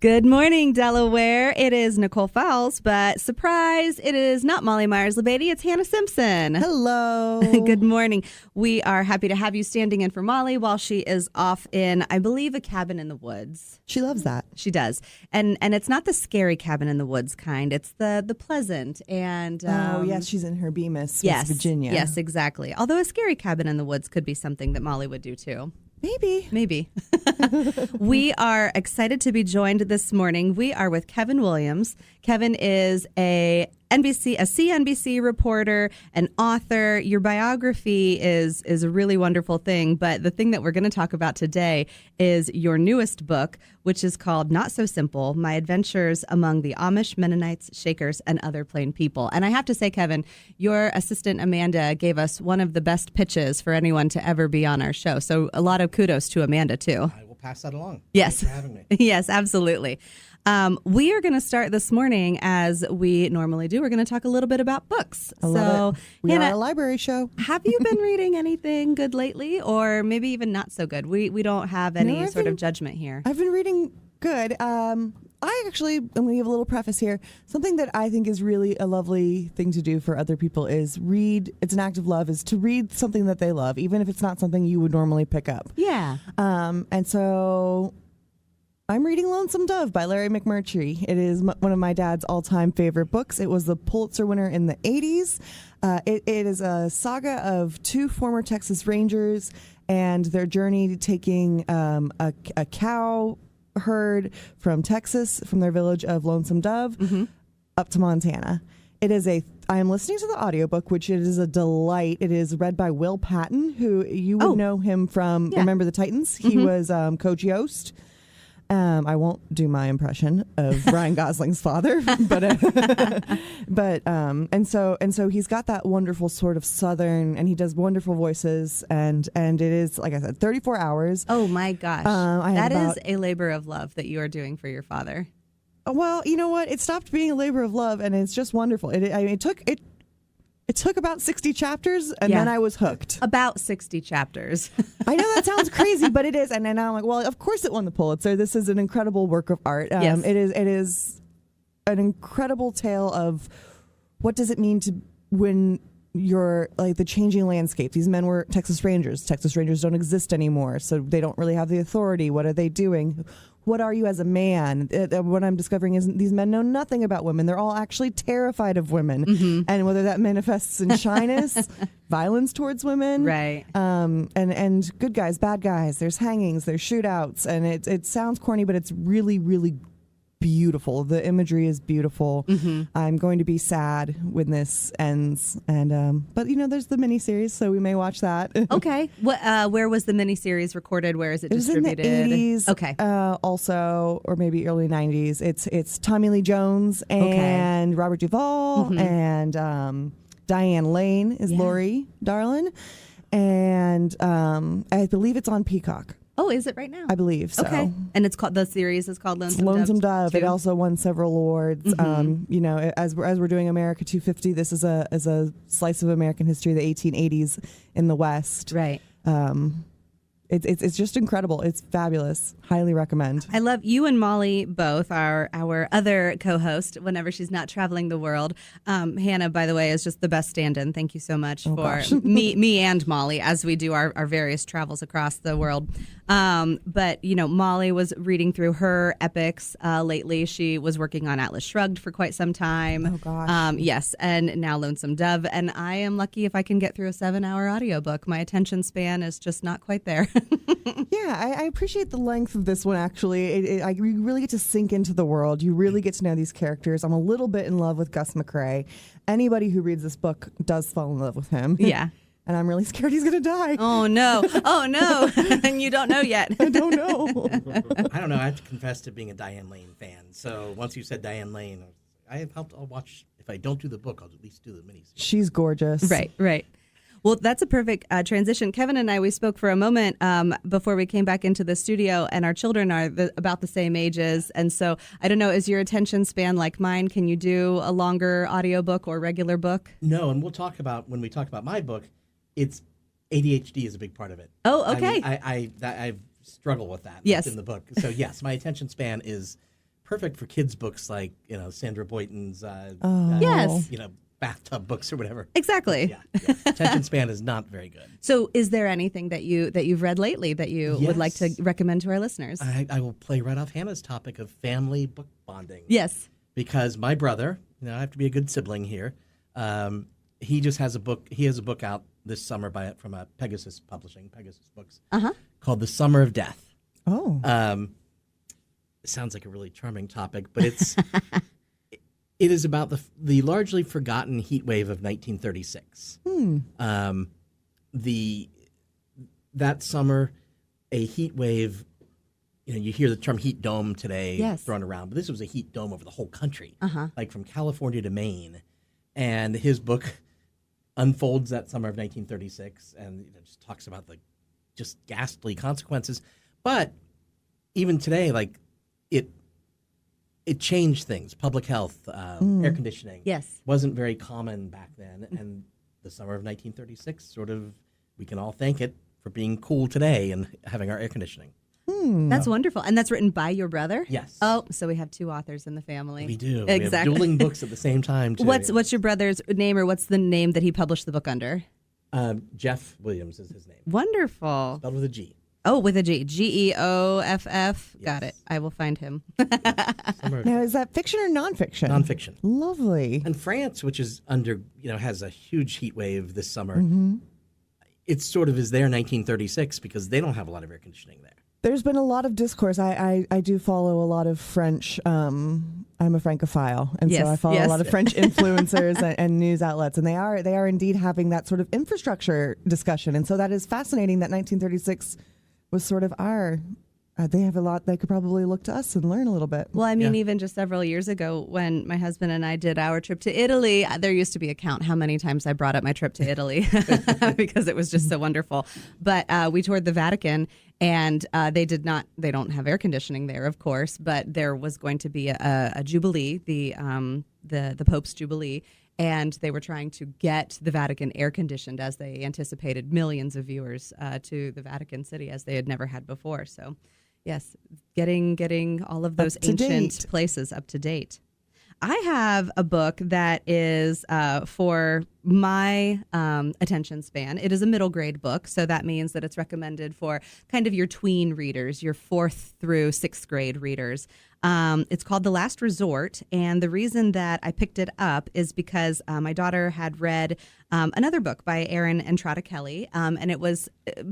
Good morning, Delaware. It is Nicole Fowles, but surprise, it is not Molly Myers-LaBady. It's Hannah Simpson. Hello. Good morning. We are happy to have you standing in for Molly while she is off in, I believe, a cabin in the woods. She loves that. She does. And it's not the scary cabin in the woods kind. It's the pleasant. And yes, she's in her Bemis, West Virginia. Yes, exactly. Although a scary cabin in the woods could be something that Molly would do too. Maybe. We are excited to be joined this morning. We are with Kevin Williams. Kevin is a CNBC reporter, an author. Your biography is a really wonderful thing, but the thing that we're going to talk about today is your newest book, which is called Not So Simple: My Adventures Among the Amish, Mennonites, Shakers, and Other Plain People. And I have to say, Kevin, your assistant Amanda gave us one of the best pitches for anyone to ever be on our show. So a lot of kudos to Amanda, too. I will pass that along. Yes. Thanks for having me. Yes, absolutely. We are going to start this morning as we normally do. We're going to talk a little bit about books. I love it. We Hannah, are a library show. have you been reading anything good lately, or maybe even not so good? We don't have any sort of judgment here. I've been reading good. I'm going to give a little preface here. Something that I think is really a lovely thing to do for other people is read. It's an act of love, is to read something that they love, even if it's not something you would normally pick up. Yeah. And so I'm reading Lonesome Dove by Larry McMurtry. It is one of my dad's all-time favorite books. It was the Pulitzer winner in the 80s. It is a saga of two former Texas Rangers and their journey to taking a cow herd from Texas, from their village of Lonesome Dove, up to Montana. I am listening to the audiobook, which is a delight. It is read by Will Patton, who you would know him from Remember the Titans. He was Coach Yost. I won't do my impression of Ryan Gosling's father, and so he's got that wonderful sort of Southern, and he does wonderful voices, and it is, like I said, 34 hours. Oh my gosh, that is a labor of love that you are doing for your father. Well, you know what? It stopped being a labor of love, and it's just wonderful. It took about 60 chapters, and then I was hooked. About 60 chapters. I know that sounds crazy, but it is. And then I'm like, well, of course it won the Pulitzer. This is an incredible work of art. Yes. It is an incredible tale of what does it mean to when you're like the changing landscape. These men were Texas Rangers. Texas Rangers don't exist anymore, so they don't really have the authority. What are they doing? What are you as a man? What I'm discovering is these men know nothing about women. They're all actually terrified of women. And whether that manifests in shyness, violence towards women. Right. And good guys, bad guys. There's hangings, there's shootouts. And it sounds corny, but it's really, really beautiful. The imagery is beautiful. I'm going to be sad when this ends, but there's the miniseries, so we may watch that. Okay. Where was the miniseries recorded? Where is it distributed? It was in the 80s. Okay. Also, or maybe early 90s. It's Tommy Lee Jones and Robert Duvall and Diane Lane is Lori Darlin, and I believe it's on Peacock. Oh, is it right now? I believe so. Okay. And the series is called Lonesome Dove. too? It also won several awards. As we're doing America 250, this is a slice of American history, the 1880s in the West. Right. It's just incredible. It's fabulous. Highly recommend. I love you and Molly both, our other co-host, whenever she's not traveling the world. Hannah, by the way, is just the best stand-in. Thank you so much for me and Molly as we do our various travels across the world. But, Molly was reading through her epics lately. She was working on Atlas Shrugged for quite some time. Oh, gosh. Yes, and now Lonesome Dove. And I am lucky if I can get through a 7-hour audiobook. My attention span is just not quite there. Yeah, I appreciate the length of this one, actually. You really get to sink into the world. You really get to know these characters. I'm a little bit in love with Gus McCrae. Anybody who reads this book does fall in love with him. Yeah. And I'm really scared he's going to die. Oh, no. And you don't know yet. I don't know. I don't know. I have to confess to being a Diane Lane fan. So once you said Diane Lane, I'll watch. If I don't do the book, I'll at least do the miniseries. She's gorgeous. Right. Well, that's a perfect transition. Kevin and I, we spoke for a moment before we came back into the studio, and our children are about the same ages. And so I don't know, is your attention span like mine? Can you do a longer audiobook or regular book? No, and when we talk about my book, it's ADHD is a big part of it. Oh, okay. I struggle with that yes. in the book. So, yes, my attention span is perfect for kids' books like Sandra Boynton's Yes. bathtub books or whatever. Exactly. Yeah. Attention span is not very good. So is there anything that you've read lately that you would like to recommend to our listeners? I will play right off Hannah's topic of family book bonding. Yes. Because my brother, I have to be a good sibling here. He just has a book. He has a book out this summer from Pegasus Publishing, Pegasus Books, called The Summer of Death. Oh. It sounds like a really charming topic, but it is about the largely forgotten heat wave of 1936. That summer, a heat wave. You hear the term heat dome today thrown around, but this was a heat dome over the whole country, like from California to Maine. And his book unfolds that summer of 1936 and just talks about the just ghastly consequences. But even today, like it changed things. Public health, air conditioning, wasn't very common back then. And the summer of 1936, we can all thank it for being cool today and having our air conditioning. That's wonderful. And that's written by your brother? Yes. Oh, so we have two authors in the family. We do. Exactly. We have dueling books at the same time, too. What's your brother's name, or what's the name that he published the book under? Jeff Williams is his name. Wonderful. Spelled with a G. Oh, with a G. Geoff. Yes. Got it. I will find him. Now, is that fiction or nonfiction? Nonfiction. Lovely. And France, which is has a huge heat wave this summer, it sort of is their 1936 because they don't have a lot of air conditioning there. There's been a lot of discourse. I do follow a lot of French. I'm a Francophile, and so I follow a lot of French influencers and news outlets, and they are indeed having that sort of infrastructure discussion. And so that is fascinating that 1936 was sort of our. They have a lot. They could probably look to us and learn a little bit. Well, I mean, even just several years ago when my husband and I did our trip to Italy, there used to be a count how many times I brought up my trip to Italy because it was just so wonderful. But we toured the Vatican, and they don't have air conditioning there, of course, but there was going to be a jubilee, the Pope's Jubilee. And they were trying to get the Vatican air conditioned as they anticipated millions of viewers to the Vatican City as they had never had before. So, yes, getting all of those ancient places up to date. I have a book that is for my attention span. It is a middle grade book, so that means that it's recommended for kind of your tween readers, your 4th through 6th grade readers. It's called The Last Resort, and the reason that I picked it up is because my daughter had read another book by Erin and Entrada Kelly, and it was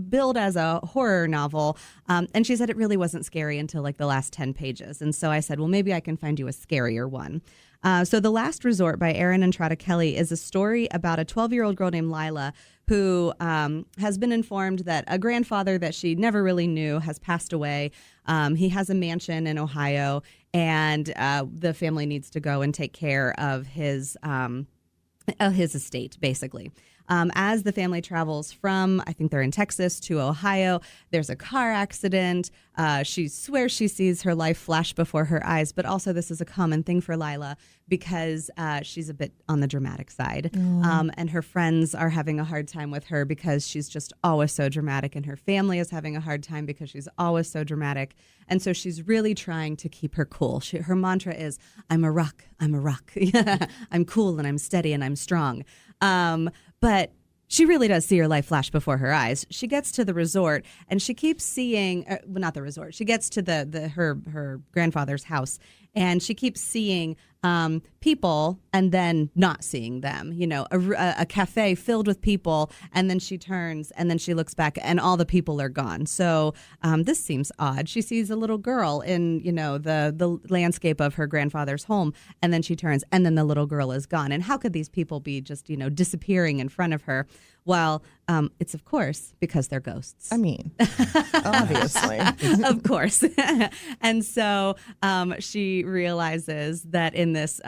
billed as a horror novel, and she said it really wasn't scary until like the last 10 pages. And so I said, well, maybe I can find you a scarier one. So The Last Resort by Erin and Entrada Kelly is a story about a 12-year-old girl named Lila who has been informed that a grandfather that she never really knew has passed away. He has a mansion in Ohio, and the family needs to go and take care of his estate, basically. As the family travels from, I think they're in Texas, to Ohio, there's a car accident. She swears she sees her life flash before her eyes, but also this is a common thing for Lila because she's a bit on the dramatic side. And her friends are having a hard time with her because she's just always so dramatic, and her family is having a hard time because she's always so dramatic. And so she's really trying to keep her cool. Her mantra is, I'm a rock, I'm a rock. I'm cool and I'm steady and I'm strong. But she really does see her life flash before her eyes. She gets to the resort and she keeps seeing, well, not the resort. She gets to her grandfather's house, and she keeps seeing people and then not seeing them. You know, a cafe filled with people, and then she turns and then she looks back and all the people are gone. So this seems odd. She sees a little girl in, the landscape of her grandfather's home, and then she turns and then the little girl is gone. And how could these people be just, disappearing in front of her? Well, it's, of course, because they're ghosts. I mean, obviously. Of course. And so she realizes that in this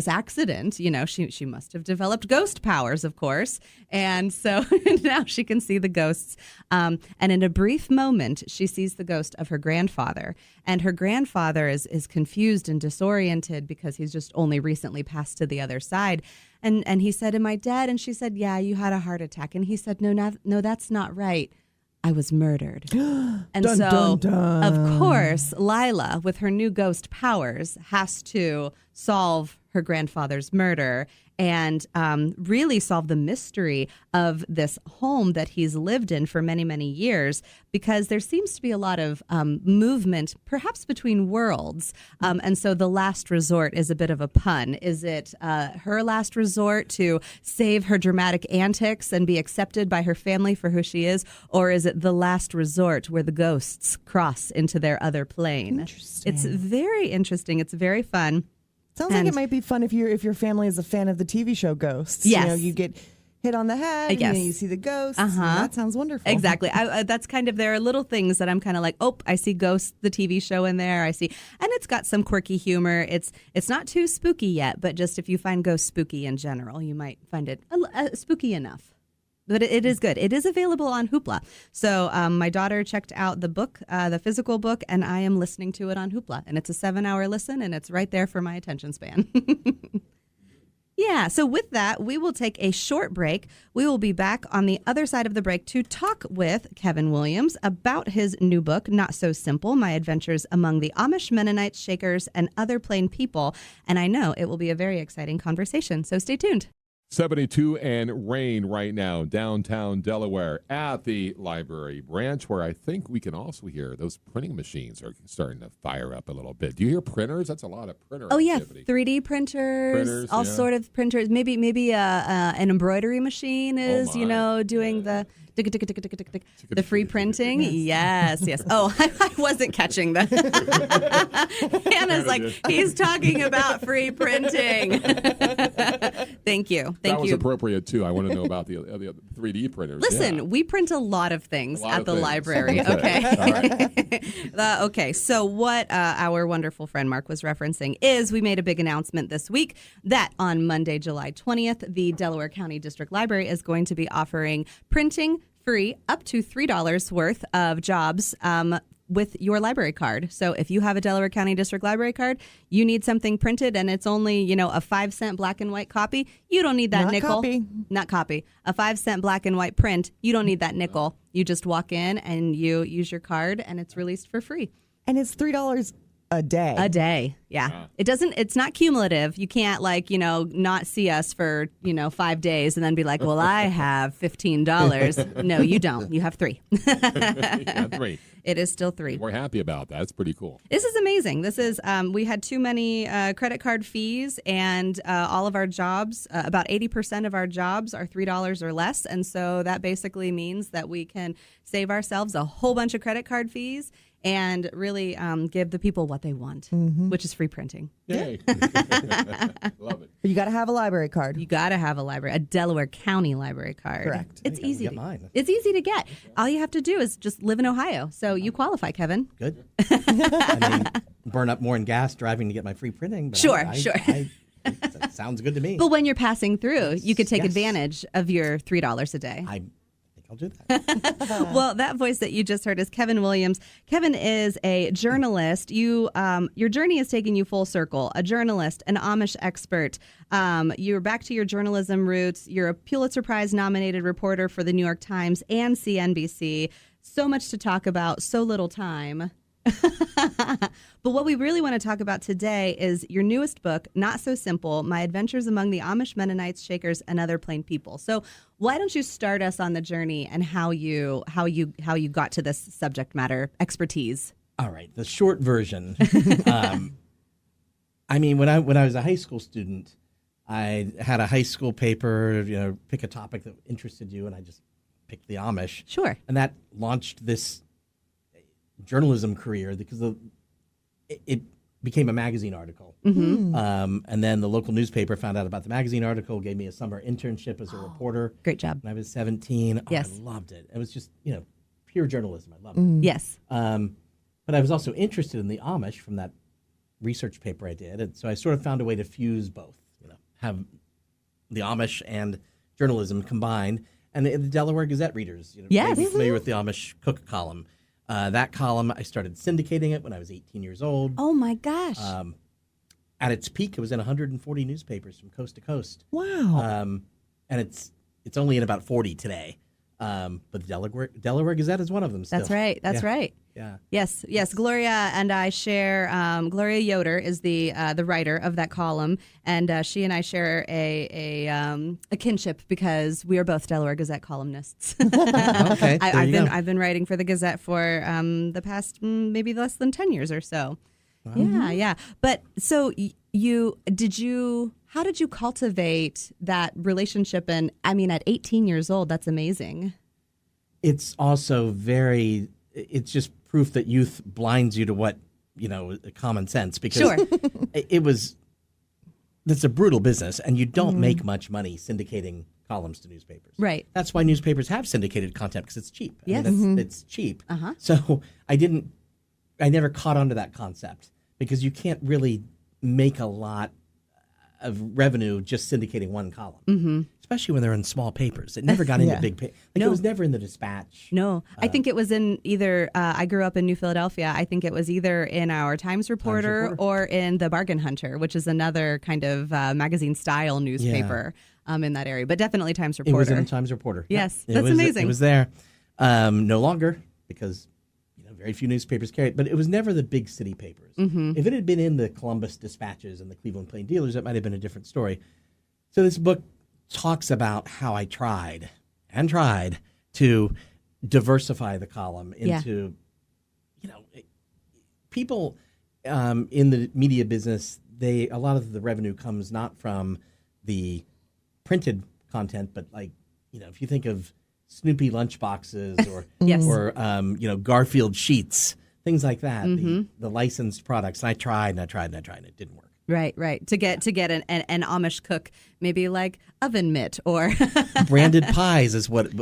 accident, she must have developed ghost powers, of course. And so now she can see the ghosts. And in a brief moment, she sees the ghost of her grandfather. And her grandfather is confused and disoriented because he's just only recently passed to the other side. And he said, am I dead? And she said, yeah, you had a heart attack. And he said, no, that's not right. I was murdered. And dun, so, dun, dun. of course, Lila, with her new ghost powers, has to solve her grandfather's murder and really solve the mystery of this home that he's lived in for many, many years, because there seems to be a lot of movement, perhaps between worlds. And so the last resort is a bit of a pun. Is it her last resort to save her dramatic antics and be accepted by her family for who she is? Or is it the last resort where the ghosts cross into their other plane? Interesting. It's very interesting. It's very fun. Sounds like it might be fun if your family is a fan of the TV show Ghosts. Yes. You know, you get hit on the head, Yes. you see the ghosts. That sounds wonderful. Exactly. That's kind of, there are little things that I'm kind of like, oh, I see Ghosts, the TV show in there. I see, and it's got some quirky humor. It's not too spooky yet, but just if you find Ghosts spooky in general, you might find it spooky enough. But it is good. It is available on Hoopla. So my daughter checked out the book, the physical book, and I am listening to it on Hoopla. And it's a 7-hour listen, and it's right there for my attention span. Yeah, so with that, we will take a short break. We will be back on the other side of the break to talk with Kevin Williams about his new book, Not So Simple, My Adventures Among the Amish, Mennonites, Shakers, and Other Plain People. And I know it will be a very exciting conversation, so stay tuned. 72 and rain right now, downtown Delaware at the library branch, where I think we can also hear those printing machines are starting to fire up a little bit. Do you hear printers? That's a lot of printer activity. 3D printers, all sort of printers. Maybe an embroidery machine is, doing the free printing. Yes. Oh, I wasn't catching that. Hannah's like, he's talking about free printing. Thank you. That was appropriate, too. I want to know about the 3D printers. Listen, we print a lot of things at the library, okay? Okay, so what our wonderful friend Mark was referencing is we made a big announcement this week that on Monday, July 20th, the Delaware County District Library is going to be offering printing free up to $3 worth of jobs with your library card. So if you have a Delaware County District Library card, you need something printed and it's only, a 5-cent black and white copy. You don't need that nickel. Not copy. A 5-cent black and white print. You don't need that nickel. You just walk in and you use your card and it's released for free. And it's $3 a day. A day. Yeah. It's not cumulative. You can't not see us for, 5 days and then be like, well, I have $15. No, you don't. You have 3. Yeah, 3. It is still 3. We're happy about that. It's pretty cool. This is amazing. This is, we had too many credit card fees and all of our jobs, about 80% of our jobs are $3 or less. And so that basically means that we can save ourselves a whole bunch of credit card fees and really give the people what they want, which is free printing. Yay. Love it. You got to have a library card. You got to have a Delaware County library card. Correct. It's easy. Mine. It's easy to get. All you have to do is just live in Ohio. So you qualify, Kevin. Good. I mean, burn up more in gas driving to get my free printing. But Sure. That sounds good to me. But when you're passing through, you could take advantage of your $3 a day. I think I'll do that. Well, that voice that you just heard is Kevin Williams. Kevin is a journalist. Your journey is taking you full circle. A journalist, an Amish expert. You're back to your journalism roots. You're a Pulitzer Prize nominated reporter for the New York Times and CNBC. So much to talk about, so little time. But what we really want to talk about today is your newest book, Not So Simple, My Adventures Among the Amish, Mennonites, Shakers, and Other Plain People. So why don't you start us on the journey and how you got to this subject matter expertise? All right, the short version. I mean, when I was a high school student, I had a high school paper, pick a topic that interested you, and I just picked the Amish. Sure. And that launched this journalism career because it became a magazine article. Mm-hmm. And then the local newspaper found out about the magazine article, gave me a summer internship as a reporter. Great job. When I was 17. Yes. I loved it. It was just, pure journalism. I loved it. Yes. But I was also interested in the Amish from that research paper I did. And so I sort of found a way to fuse both, have the Amish and journalism combined. And the Delaware Gazette readers, yes. may be familiar with the Amish Cook column. That column, I started syndicating it when I was 18 years old. Oh, my gosh. At its peak, it was in 140 newspapers from coast to coast. Wow. And it's only in about 40 today. but the Delaware Gazette is one of them still. That's right. That's right. Yeah. Yes. Gloria and I share. Gloria Yoder is the writer of that column, and she and I share a kinship because we are both Delaware Gazette columnists. Okay. I've been writing for the Gazette for the past maybe less than 10 years or so. Wow. Yeah. But so how did you cultivate that relationship? And I mean, at 18 years old, that's amazing. It's also it's just proof that youth blinds you to what, common sense, because it's a brutal business and you don't make much money syndicating columns to newspapers. Right. That's why newspapers have syndicated content, because it's cheap. Yes. It's cheap. So I never caught on to that concept, because you can't really make a lot of revenue just syndicating one column, especially when they're in small papers. It never got into big papers. It was never in the Dispatch. No, I think it was in either, I grew up in New Philadelphia. I think it was either in our Times Reporter or in the Bargain Hunter, which is another kind of magazine style newspaper in that area, but definitely Times Reporter. It was in the Times Reporter. Yes, that's amazing. It was there. No longer, because very few newspapers carry it, but it was never the big city papers. If it had been in the Columbus Dispatches and the Cleveland Plain Dealers, it might have been a different story. So this book talks about how I tried to diversify the column into, people in the media business. A lot of the revenue comes not from the printed content, but if you think of Snoopy lunchboxes or or Garfield sheets, things like that, the licensed products. And I tried and it didn't work. Right. To get an Amish cook, maybe like oven mitt or branded pies is what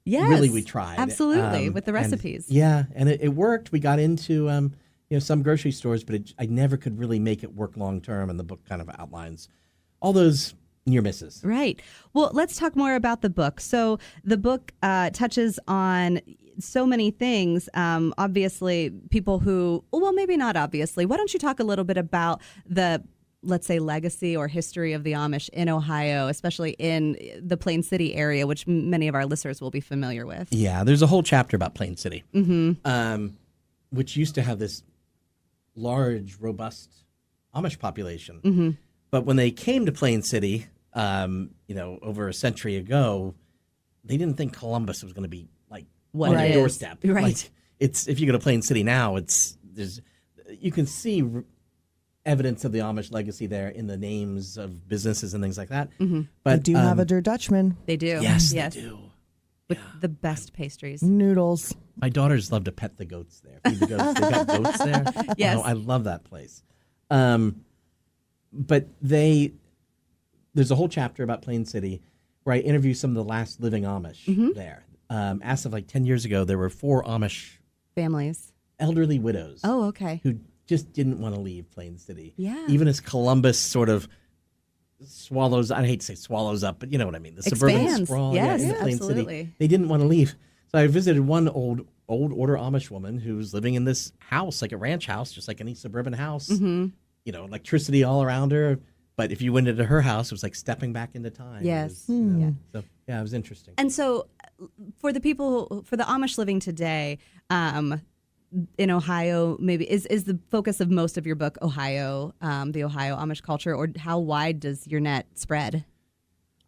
really we tried. Absolutely, with the recipes. And it worked. We got into some grocery stores, but I never could really make it work long term. And the book kind of outlines all those near misses. Right. Well, let's talk more about the book. So the book touches on so many things. Obviously, people who, well, maybe not obviously. Why don't you talk a little bit about the, let's say, legacy or history of the Amish in Ohio, especially in the Plain City area, which many of our listeners will be familiar with. Yeah, there's a whole chapter about Plain City, which used to have this large, robust Amish population. But when they came to Plain City, over a century ago, they didn't think Columbus was going to be like on their doorstep. Right. Like, if you go to Plain City now, you can see evidence of the Amish legacy there in the names of businesses and things like that. But they do have a Der Dutchman. They do. Yes, they do. With the best pastries. Noodles. My daughters love to pet the goats there. Feed the goats. They've got goats there. Yes. I love that place. But there's a whole chapter about Plain City where I interview some of the last living Amish there. As of 10 years ago, there were 4 Amish families, elderly widows. Oh, okay. Who just didn't want to leave Plain City. Yeah. Even as Columbus sort of swallows, I hate to say swallows up, but you know what I mean. The suburban sprawl yes, in the Plain absolutely. City. They didn't want to leave. So I visited one old order Amish woman who was living in this house, like a ranch house, just like any suburban house. Electricity all around her. But if you went into her house, it was like stepping back into time. Yes. So, it was interesting. And so for the Amish living today, in Ohio, maybe is the focus of most of your book Ohio, the Ohio Amish culture, or how wide does your net spread?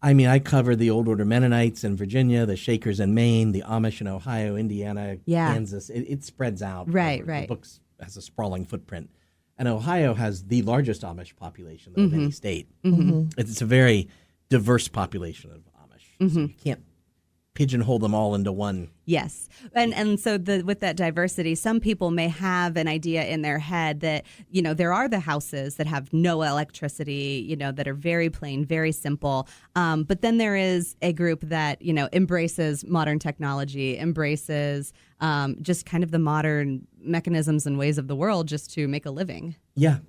I mean, I cover the Old Order Mennonites in Virginia, the Shakers in Maine, the Amish in Ohio, Indiana, Kansas. It spreads out. Right. The book has a sprawling footprint. And Ohio has the largest Amish population of any state. It's a very diverse population of Amish. So you can't pigeonhole them all into one. Yes. And so with that diversity, some people may have an idea in their head that, there are the houses that have no electricity, that are very plain, very simple. But then there is a group that, embraces modern technology, embraces just kind of the modern mechanisms and ways of the world just to make a living. Yeah.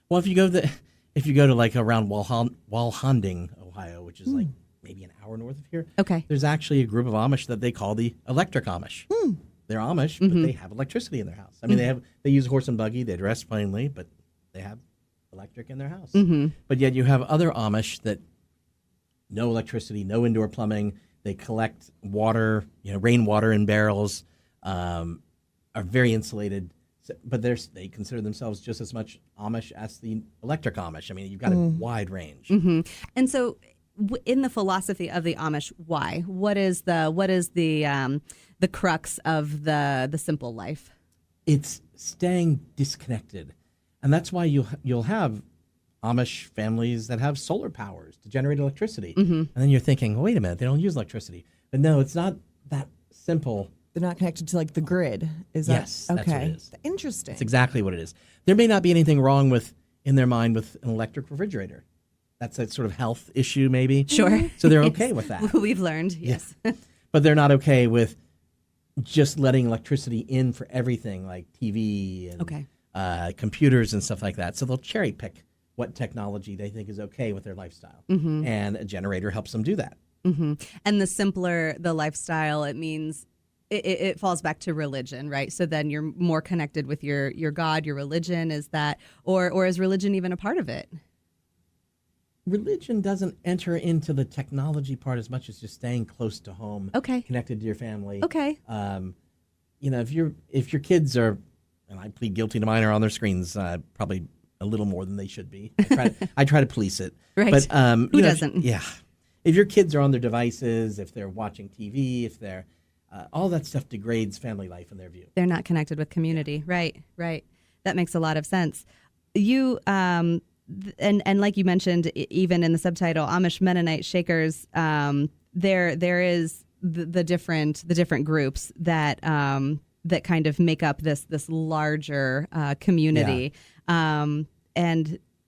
Well, if you go to like around Walhanding, Ohio, which is like maybe an hour north of here. Okay. There's actually a group of Amish that they call the electric Amish. They're Amish, but they have electricity in their house. I mean, they use horse and buggy. They dress plainly, but they have electric in their house. But yet you have other Amish that no electricity, no indoor plumbing. They collect water, rainwater in barrels, are very insulated. But they consider themselves just as much Amish as the electric Amish. I mean, you've got a wide range. Mm-hmm. And so, in the philosophy of the Amish, why? What is the crux of the simple life? It's staying disconnected, and that's why you'll have Amish families that have solar powers to generate electricity. Mm-hmm. And then you're thinking, well, wait a minute, they don't use electricity. But no, it's not that simple. They're not connected to the grid. Yes, okay? That's what it is. Interesting. That's exactly what it is. There may not be anything wrong in their mind with an electric refrigerator. That's a sort of health issue, maybe. Sure. So they're okay with that. We've learned, yes. Yeah. But they're not okay with just letting electricity in for everything, like TV and computers and stuff like that. So they'll cherry pick what technology they think is okay with their lifestyle. Mm-hmm. And a generator helps them do that. Mm-hmm. And the simpler the lifestyle, it means it falls back to religion, right? So then you're more connected with your God, your religion. Is that, or is religion even a part of it? Religion doesn't enter into the technology part as much as just staying close to home, connected to your family. Okay. If your kids are, and I plead guilty to mine, are on their screens probably a little more than they should be. I try to police it. Right. But who doesn't? If your kids are on their devices, if they're watching TV, if they're all that stuff degrades family life in their view. They're not connected with community. Right. That makes a lot of sense. You and like you mentioned, even in the subtitle, Amish Mennonite Shakers, there is the different groups that that kind of make up this larger community. And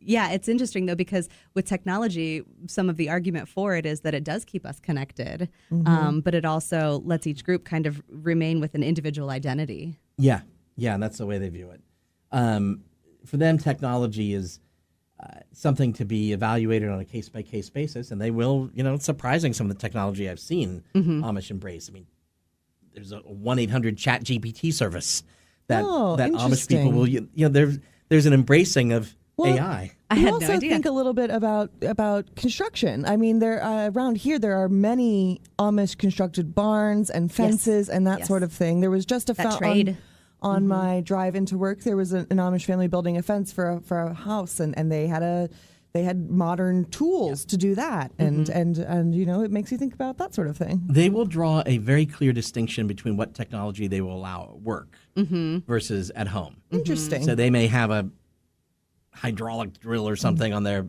it's interesting, though, because with technology, some of the argument for it is that it does keep us connected, but it also lets each group kind of remain with an individual identity. Yeah, and that's the way they view it. For them, technology is something to be evaluated on a case-by-case basis, and they will, it's surprising some of the technology I've seen Amish embrace. I mean, there's a 1-800-CHAT-GPT service that Amish people will, there's an embracing of AI. I had also no idea. Think a little bit about construction. I mean, there around here there are many Amish constructed barns and fences and that sort of thing. There was just a on my drive into work. There was an Amish family building a fence for a house, and they had modern tools to do that, and it makes you think about that sort of thing. They will draw a very clear distinction between what technology they will allow at work versus at home. Interesting. So they may have a hydraulic drill or something on their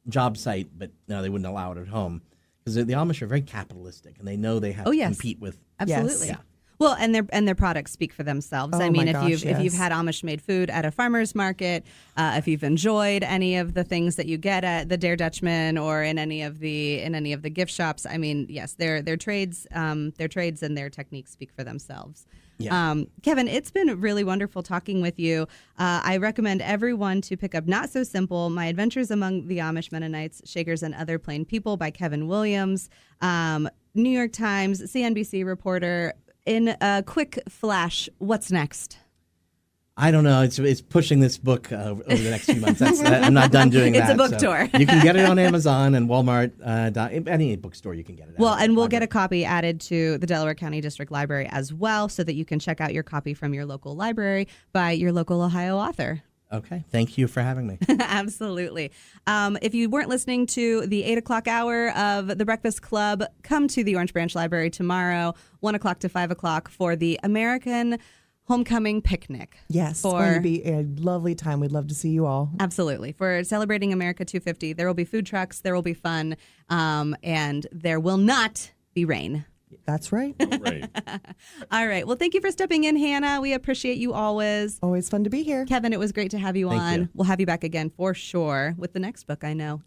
job site, but no, they wouldn't allow it at home because the Amish are very capitalistic and they know they have to compete with. Absolutely. Yes. Well, and their products speak for themselves. Oh, I mean, if you've had Amish made food at a farmer's market, if you've enjoyed any of the things that you get at the Dare Dutchman or in any of the gift shops, I mean, yes, their trades and their techniques speak for themselves. Yeah. Kevin, it's been really wonderful talking with you. I recommend everyone to pick up Not So Simple, My Adventures Among the Amish, Mennonites, Shakers, and Other Plain People by Kevin Williams, New York Times, CNBC reporter. In a quick flash, what's next? I don't know. It's pushing this book over the next few months. I'm not done doing that. It's a book tour. You can get it on Amazon and Walmart, any bookstore you can get it. Well, and we'll get a copy added to the Delaware County District Library as well, so that you can check out your copy from your local library by your local Ohio author. Okay. Thank you for having me. Absolutely. If you weren't listening to the 8 o'clock hour of the Breakfast Club, come to the Orange Branch Library tomorrow, 1 o'clock to 5 o'clock for the American Homecoming Picnic. Yes, it's going to be a lovely time. We'd love to see you all. Absolutely. For celebrating America 250, there will be food trucks, there will be fun, and there will not be rain. That's right. Right. All right. Well, thank you for stepping in, Hannah. We appreciate you always. Always fun to be here. Kevin, it was great to have you Thank on. you. We'll have you back again for sure with the next book, I know.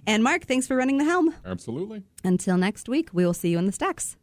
And Mark, thanks for running the helm. Absolutely. Until next week, we will see you in the stacks.